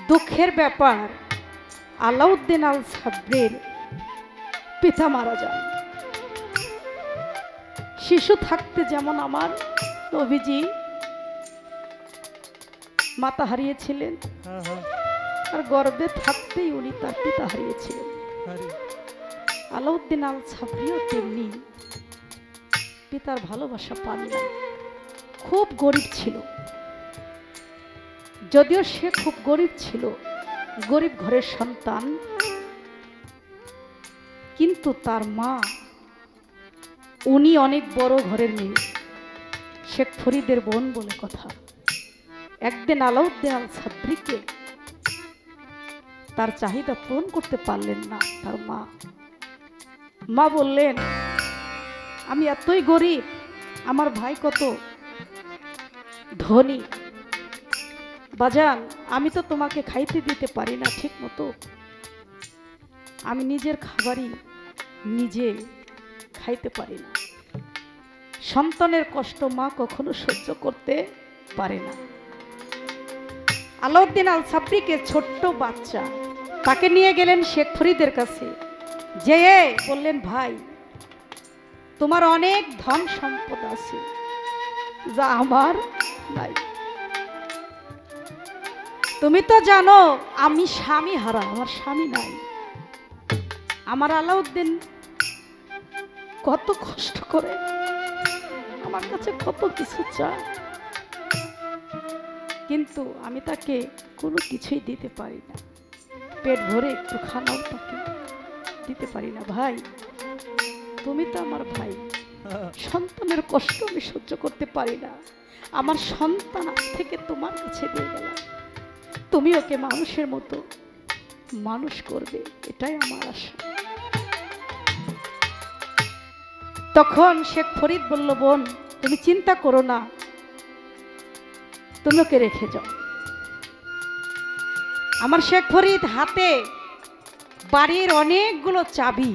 দুঃখের ব্যাপার, আলাউদ্দিন আল সাবরির পিতা মারা যান। শিশু থাকতে যেমন আমার নবীজি মাতা হারিয়েছিলেন, আর গর্ভে থাকতেই উনি তার পিতা হারিয়েছিলেন। আলাউদ্দিন আল সাবরিও তেমনি পিতার ভালোবাসা পান না। খুব গরিব ছিল, যদিও সে খুব গরিব ছিল, গরিব ঘরের সন্তান, কিন্তু তার মা উনি অনেক বড় ঘরের মেয়ে, শেখ ফরিদের বোন বলে কথা। একদিন আলাউদ্দিন আল সাবরিকে তার চাহিদা পূরণ করতে পারলেন না তার মা। মা বললেন, আমি এতই গরিব, আমার ভাই কত ধনী, বাজান আমি তো তোমাকে খাইতে দিতে পারি না ঠিক মতো, আমি নিজের খাবারই নিজে খাইতে পারি না। সন্তানের কষ্ট মা কখনো সহ্য করতে পারে না। আলাউদ্দিন আল সাবরিকে ছোট্ট বাচ্চা, তাকে নিয়ে গেলেন শেখ ফরিদের কাছে, যেয়ে বললেন, ভাই তোমার অনেক ধন সম্পদ আছে যা আমার নাই। তুমি তো জানো আমি স্বামী হারা, আমার স্বামী নাই। আমার আলাউদ্দিন কত কষ্ট করে আমার কাছে কত কিছু চায়, কিন্তু আমি তাকে কোনো কিছুই দিতে পারি না, পেট ভরে একটু খানাও তাকে দিতে পারি না। ভাই তুমি তো আমার ভাই, সন্তানের কষ্ট আমি সহ্য করতে পারি না, আমার সন্তান আজ থেকে তোমার কাছে দিয়ে গেলাম, তুমি ওকে মানুষের মতো মানুষ করবে, এটাই আমার আশা। তখন শেখ ফরিদ বলল, বোন তুমি চিন্তা করো না, তুমি ওকে রেখে যাও। আমার শেখ ফরিদ হাতে বাড়ির অনেকগুলো চাবি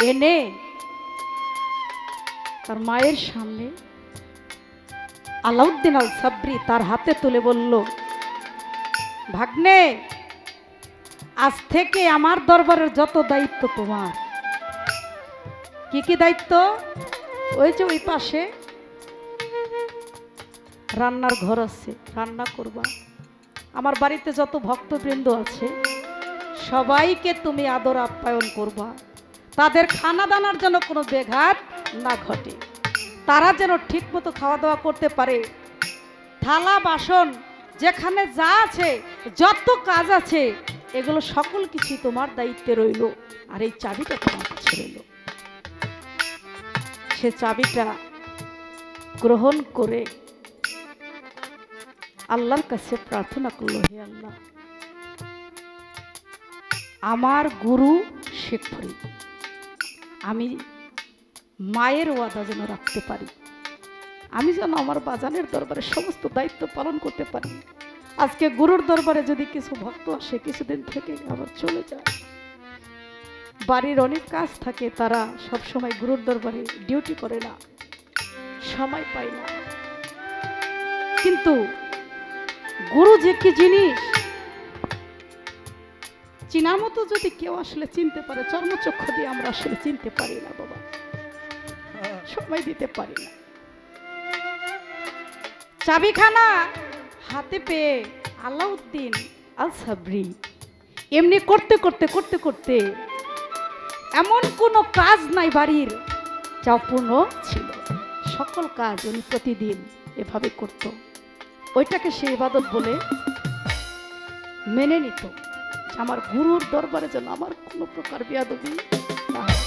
এনে তার মায়ের সামনে আলাউদ্দিন আল সাবরি তার হাতে তুলে বলল, ভাগ্নে আজ থেকে আমার দরবারের যত দায়িত্ব তোমার। কি কি দায়িত্ব? ওই যে ওই পাশে রান্নার ঘর আছে, রান্না করবা, আমার বাড়িতে যত ভক্তবৃন্দ আছে সবাইকে তুমি আদর আপ্যায়ন করবা, তাদের খানা দানার যেন কোনো ব্যাঘাত না ঘটে, তারা যেন ঠিক মতো খাওয়া দাওয়া করতে পারে, থালা বাসন যেখানে যা আছে যত কাজ আছে এগুলো সকল কিছু তোমার দায়িত্বে রইল, আর এই চাবিটা তোমার কাছে রইল। সে চাবিটা গ্রহণ করে আল্লাহর কাছে প্রার্থনা করলো, হে আল্লাহ, আমার গুরু শেখ ফরিদ, আমি মায়ের ওয়াদা যেন রাখতে পারি, আমি যেন আমার বাজানের দরবারে সমস্ত দায়িত্ব পালন করতে পারি। আজকে গুরুর দরবারে যদি কিছু ভক্ত আসে, কিছুদিন থেকে আবার চলে যায়, বাড়ির অনেক কাজ থাকে, তারা সব সময় গুরুর দরবারে ডিউটি করে না, সময় পায় না, কিন্তু গুরু যে কি জিনিস চিনার মতো যদি কেউ আসলে চিনতে পারে, চর্মচক্ষু দিয়ে আমরা আসলে চিনতে পারি না বাবা, সময় দিতে পারি না। চাবিখানা হাতে পেয়ে আলাউদ্দিন আল সাবরি এমনি করতে করতে করতে করতে এমন কোনো কাজ নাই বাড়ির যা পূর্ণ ছিল, সকল কাজ উনি প্রতিদিন এভাবে করত। ওইটাকে সে ইবাদত বলে মেনে নিত, আমার গুরুর দরবারে যেন আমার কোনো প্রকার বেয়াদবি না হয়।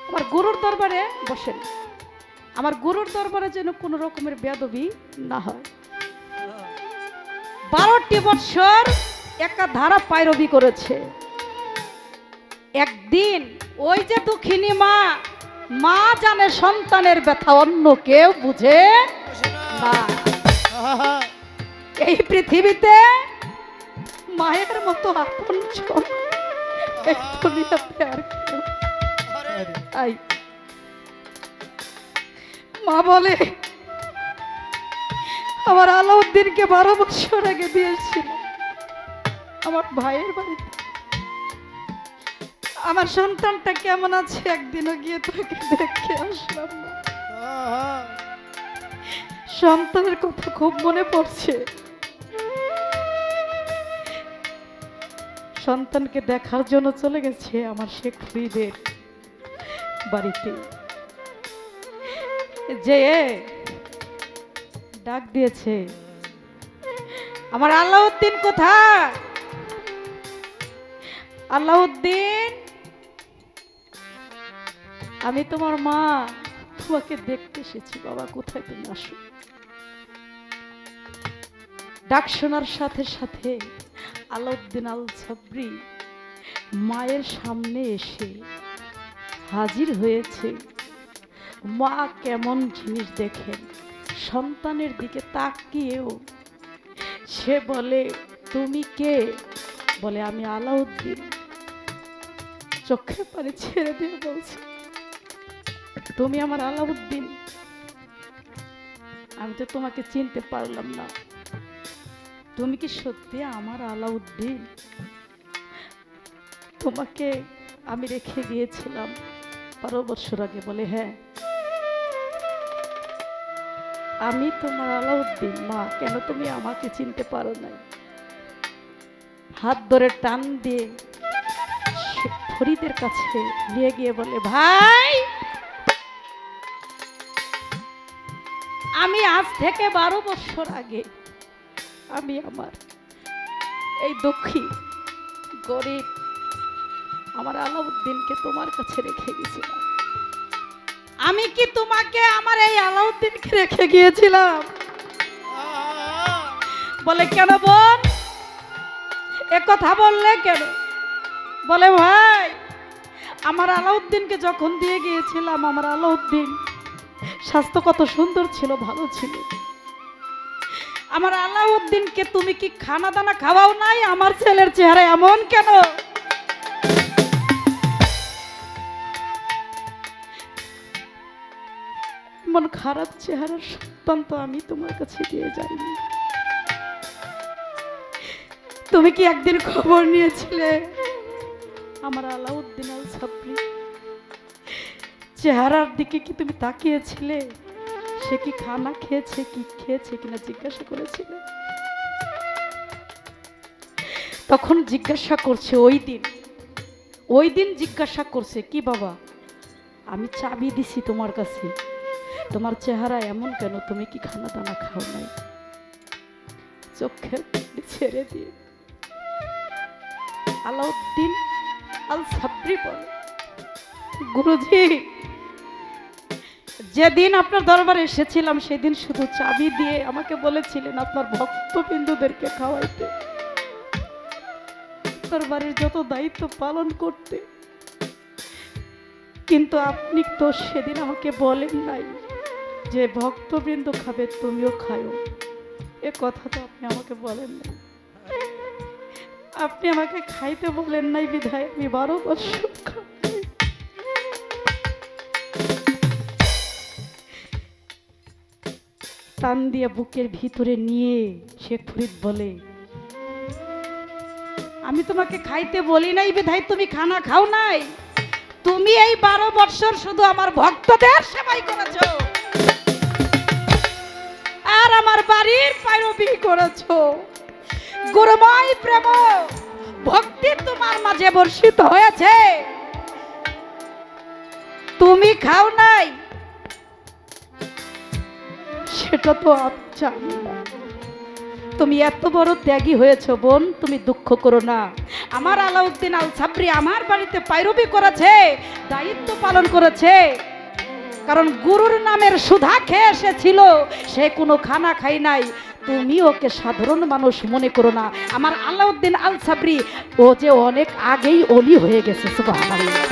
আমার গুরুর দরবারে বসেন, আমার গুরুর দরবারে যেন কোনো রকমের বেয়াদবি না হয়। 12টি বৎসর একা ধারা পায়রবি করেছে। একদিন ওই যে দুঃখিনী মা, মা জানে সন্তানের ব্যথা, অন্য কেউ বুঝে না। এই পৃথিবীতে মায়ের মতো আপনজন এই দুনিয়াতে আর কেউ নাই। মা বলে, আমার আলাউদ্দিনকে 12 বছর আগে দিয়েছিল আমার ভাইয়ের বাড়িতে। আমার সন্তানটা কেমন আছে একদিনও গিয়ে তাকে দেখে আসলাম না। সন্তানের কথা খুব মনে পড়ছে। সন্তানকে দেখার জন্য চলে গেছে আমার শেখ ফরিদের বাড়িতে, যে ডাক দিয়েছে, আমার আলাউদ্দিন কোথায়? আলাউদ্দিন, আমি তোমার মা, তোমাকে দেখতে এসেছি বাবা, কোথায় তুমি আসো। ডাক শোনার সাথে সাথে আলাউদ্দিন আল সাবরি মায়ের সামনে এসে হাজির হয়েছে। মা কেমন জিনিস দেখেন, সন্তানের দিকে তাকিয়েও সে বলে, তুমি কে? বলে, আমি আলাউদ্দিন। চোখে পানি ছেড়ে দিয়ে বলছে, তুমি আমার আলাউদ্দিন? আমি তো তোমাকে চিনতে পারলাম না, তুমি কি সত্যি আমার আলাউদ্দিন? তোমাকে আমি রেখে গিয়েছিলাম 12 বছর আগে। বলে, হ্যাঁ আমি তোমার আলাউদ্দিন মা, কেন তুমি আমাকে চিনতে পারো নাই? হাত ধরে টান দিয়ে ফরিদের কাছে নিয়ে গিয়ে বলে, ভাই আমি আজ থেকে 12 বছর আগে আমি আমার এই দুঃখী গরিব আমার আলাউদ্দিনকে তোমার কাছে রেখে গেছিলাম। আমি কি তোমাকে আমার এই আলাউদ্দিনকে রেখে গিয়েছিলাম? বলে, কেন বোন এ কথা বললে কেন? বলে, ভাই আমার আলাউদ্দিনকে যখন দিয়ে গিয়েছিলাম, আমার আলাউদ্দিন স্বাস্থ্য কত সুন্দর ছিল, ভালো ছিল। আমার আলাউদ্দিনকে তুমি কি খানা দানা খাওয়াও নাই? আমার ছেলের চেহারা এমন কেন? এমন খারাপ চেহারার সন্তান তো আমি তোমার কাছে দিয়ে যাইনি। তুমি কি একদিন খবর নিয়েছিলে আমার আলাউদ্দিন আল সাবরি চেহারার দিকে? কি তুমি তাকিয়েছিলে? সে কি খানা খেয়েছে, কি খেয়েছে কিনা জিজ্ঞাসা করেছিলে? তখন জিজ্ঞাসা করছে, ওই দিন জিজ্ঞাসা করছে, কি বাবা আমি চাবি দিছি তোমার কাছে, তোমার চেহারা এমন কেন? তুমি কি খানা দানা খাও নাই? চোখের ছেড়ে দিয়ে আলাউদ্দিন আল সাবরি বলে, গুরুজি যেদিন আপনার দরবারে এসেছিলাম সেদিন শুধু চাবি দিয়ে আমাকে বলেছিলেন আপনার ভক্তবিন্দুদেরকে খাওয়াইতে, দরবারের যত দায়িত্ব পালন করতে, কিন্তু আপনি তো সেদিন আমাকে বলেন নাই যে ভক্তবৃন্দ খাবে তুমিও খাও। এ কথা তো আপনি আমাকে বলেন নাই। আপনি আমাকে খাইতে বলেন নাই বিধায় আমি 12 বছর টান দিয়ে বুকের ভিতরে নিয়ে শেখ ফরিদ বলে, আমি তোমাকে খাইতে বলি নাই বিধায় তুমি খানা খাও নাই। তুমি এই 12 বছর শুধু আমার ভক্তদের সেবাই করেছো আর আমার বাড়ির পায়রবি করেছো। গুরুময় প্রেম ভক্তি তোমার মাঝে বর্ষিত হয়েছে, তুমি খাও নাই সেটা তো আমি জানি না। তুমি এত বড় ত্যাগী হয়েছো বোন, তুমি দুঃখ করো না। আমার আলাউদ্দিন আল সাবরি আমার বাড়িতে পায়রবি করেছে, দায়িত্ব পালন করেছে, কারণ গুরুর নামের সুধা খেয়ে এসেছিল, সে কোনো খানা খাই নাই। তুমি ওকে সাধারণ মানুষ মনে করো না। আমার আলাউদ্দিন আল সাবরি ও যে অনেক আগেই অলি হয়ে গেছে। সুবহানাল্লাহ।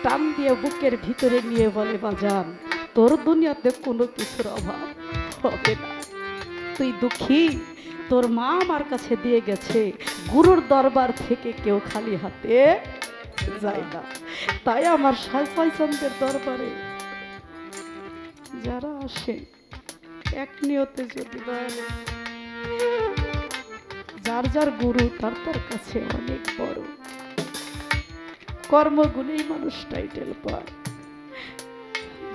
টান দিয়ে বুকের ভিতরে নিয়ে বলে, বাজান তোর দুনিয়াতে কোনো কিছুর অভাব হবে না। তুই দুঃখী, তোর মা আমার কাছে দিয়ে গেছে, গুরুর দরবার থেকে কেউ খালি হাতে যায় না। তাই আমার শাহজালালের দরবারে যারা আসে এক নিয়তে যদি দয়ালে যার যার গুরু তার তার কাছে অনেক বড়, কর্মগুণেই মানুষ টাইটেল পায়।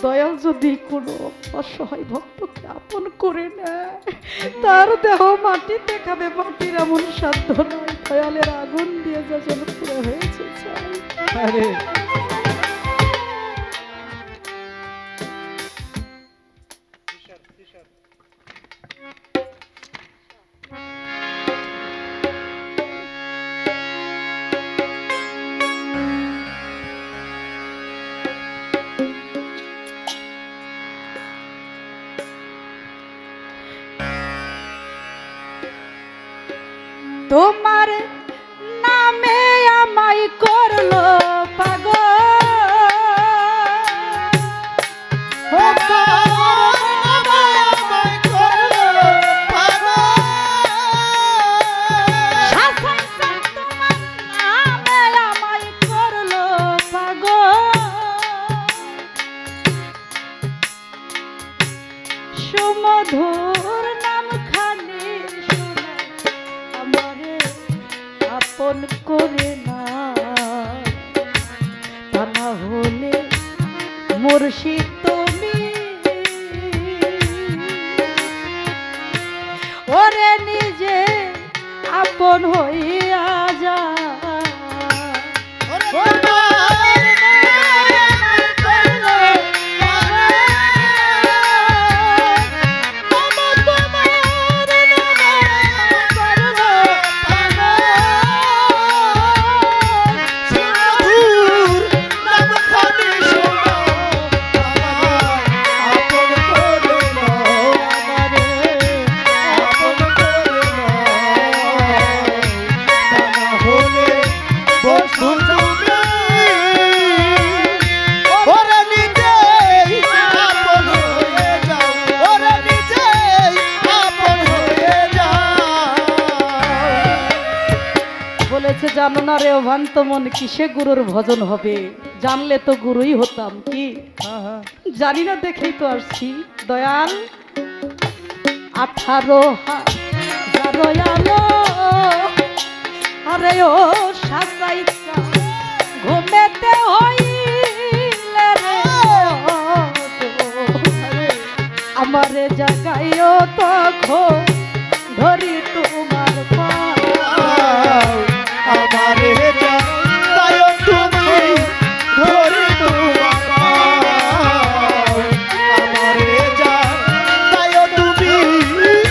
দয়াল যদি কোনো অসহায় ভক্তকে আপন করে নেয়, তার দেহ মাটিতে খাবে, মাটির এমন সাধ্য নয়। দয়ালের আগুন দিয়ে যা যেন পুরো হয়েছে চাই। আরে তোমার নামে আমায় করলো পাগল, সুমধুর নাম খানি আমারে আপন করে না, তা না হলে মুর্শিদ তুমি ওরে নিজে আপন হইয়া যা। জানো না রে অভান্ত মন কিসে গুরুর ভজন হবে, জানলে তো গুরুই হতাম। কি জানি না দেখেই তো আসছি। দয়াল 18,000 আলো আরে ও সাজাইতা ঘুমেতে হইলে রে আমারে জাগাইও তখন ধরি তোমার পা, আমারে জাগাই তুমি ধরি তোমার পাও, আমারে জাগাই তুমি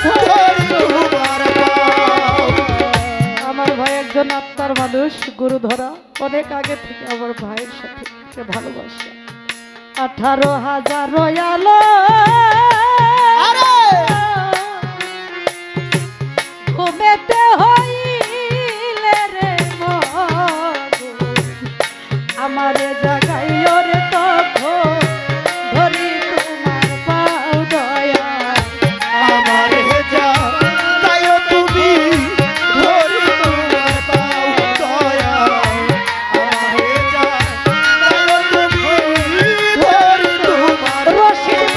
ধরি তোমার পাও। আমার ভাই একজন আত্মার মানুষ, গুরু ধরা অনেক আগে থেকে আমার ভাইয়ের সাথে সে ভালোবাসা। 18,000 আলো ঘুমেতে হইলে রে আমার জাগাইও রে তখন ধরি তোমার পাও দয়া, আমারে জাগাই তুমি ধরি তোমার পাও দয়া, আমারে জাগাই তুমি ধরি তোমার রশিদ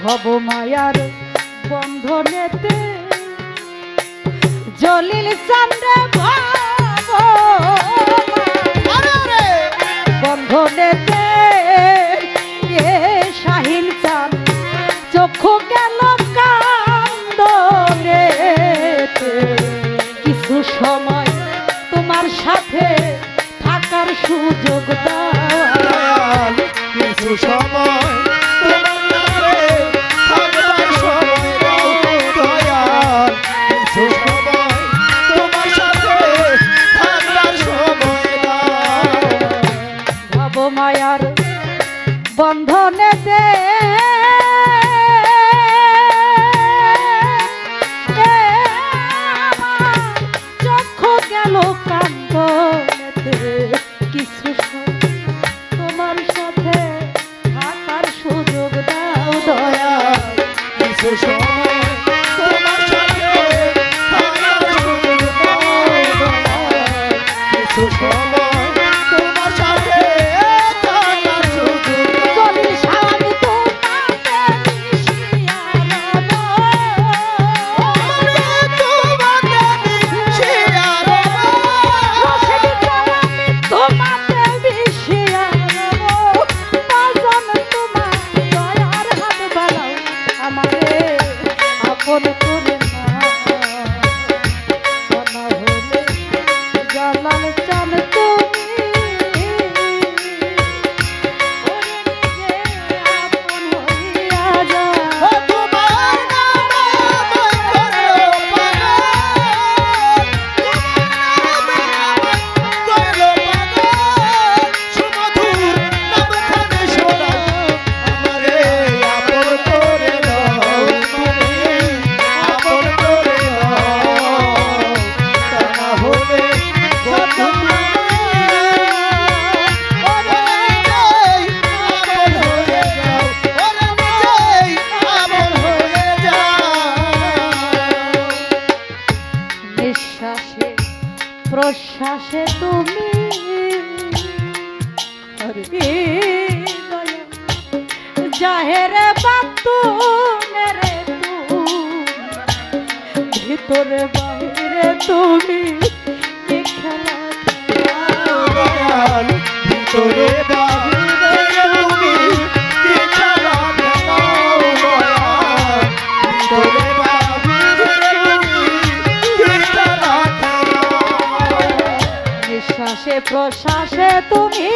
ভব মায়ার বন্ধনেতে জলিল চন্দ্র ভব বন্ধনেতে এ শাহিন চান চক্ষু গেল কান্দনে কিছু সময় তোমার সাথে থাকার সুযোগ দাও কিছু সময় তোমার সাথে থাকবার সময় দাও ভব মায়ার বন্ধনেতে চক্ষু গেল কান্দনেতে কিছু তোমার সাথে থাকার সুযোগ দাও দয়া কিছু সময় তোমার সাথে থাকবার সুযোগ দাও কিছু সময় তোমার সাথে থাকার সুযোগ দাও জলিল শান তোমাকে মিশিয়া রব রশিদ চালামি তোমাকে মিশিয়া রব বাজান তোমার দয়ার হাত বাড়াও আমারে আপন করে না হলে জালাল চান তুমি ওরে নিজে আপন হইয়া যা তোমার নিঃশ্বাসে প্রশ্বাসে তুমি দয়া জাহেরে বাতুনে রে তুমি ভিতরে বাইরে তুমি কি খেলা দয়াল ভিতরে বাহিরে তুমি কি খেলা খেলাও দয়াল ভিতরে বাহিরে তুমি কি খেলা খেলাও নিঃশ্বাসে প্রশ্বাসে তুমি